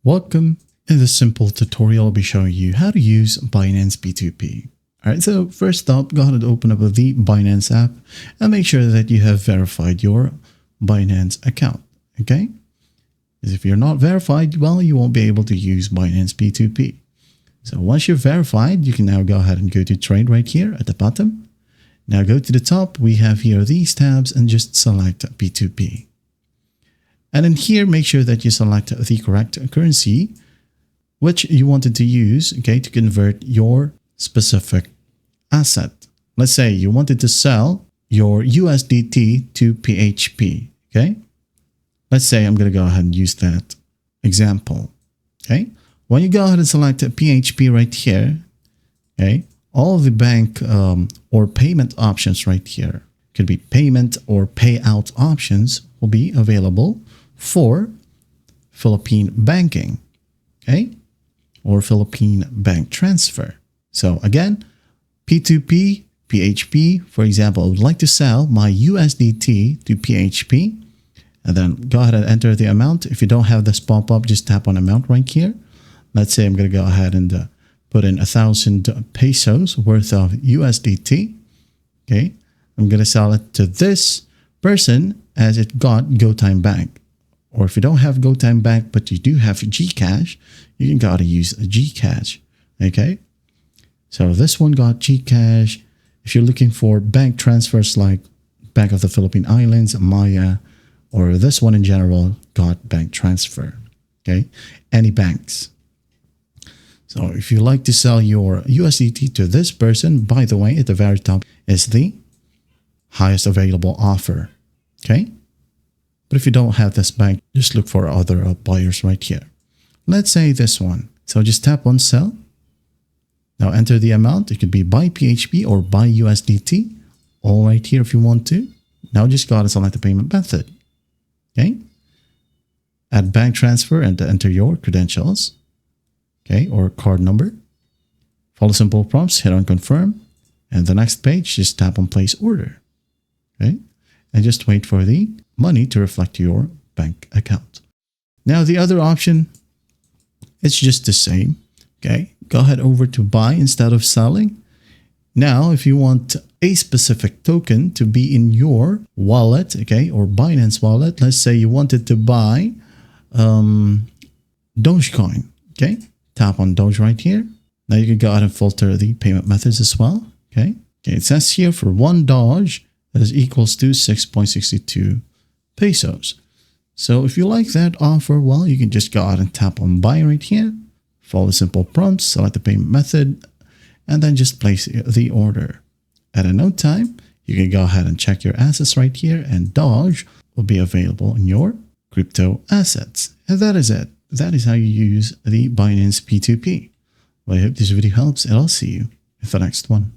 Welcome. In this simple tutorial, I'll be showing you how to use Binance P2P. Alright, so first up, go ahead and open up the Binance app and make sure that you have verified your Binance account. Okay? Because if you're not verified, well, you won't be able to use Binance P2P. So once you're verified, you can now go ahead and go to trade right here at the bottom. Now go to the top, we have here these tabs and just select P2P. And in here, make sure that you select the correct currency which you wanted to use, okay, to convert your specific asset. Let's say you wanted to sell your USDT to PHP, okay? Let's say I'm going to go ahead and use that example, okay? When you go ahead and select PHP right here, okay, all of the bank or payment options right here, could be payment or payout options, will be available for Philippine banking, okay, or Philippine bank transfer. So again, P2P, PHP, for example, I would like to sell my USDT to PHP, and then go ahead and enter the amount. If you don't have this pop-up, just tap on amount right here. Let's say I'm going to go ahead and put in 1,000 pesos worth of USDT. Okay, I'm going to sell it to this person as it got GoTime Bank. Or if you don't have GoTime Bank, but you do have Gcash, you can gotta use Gcash. Okay, so this one got Gcash. If you're looking for bank transfers like Bank of the Philippine Islands, Maya, or this one in general, got bank transfer. Okay, any banks. So if you like to sell your USDT to this person, by the way, at the very top is the highest available offer. Okay. But if you don't have this bank, just look for other buyers right here. Let's say this one. So just tap on sell. Now enter the amount. It could be buy PHP or buy USDT. All right here if you want to. Now just go ahead and select the payment method. Okay. Add bank transfer and enter your credentials. Okay. Or card number. Follow simple prompts. Hit on confirm. And the next page, just tap on place order. Okay. And just wait for the money to reflect your bank account. Now the other option, it's just the same. Okay, go ahead over to buy instead of selling. Now if you want a specific token to be in your wallet, okay, or Binance wallet, let's say you wanted to buy Dogecoin. Okay, tap on Doge right here. Now you can go ahead and filter the payment methods as well. Okay, it says here for one Doge that is equals to 6.62 pesos. So if you like that offer, well, you can just go out and tap on buy right here, follow the simple prompts, select the payment method, and then just place the order. At a note time, you can go ahead and check your assets right here, and Doge will be available in your crypto assets. And that is it. That is how you use the Binance P2P. Well, I hope this video helps, and I'll see you in the next one.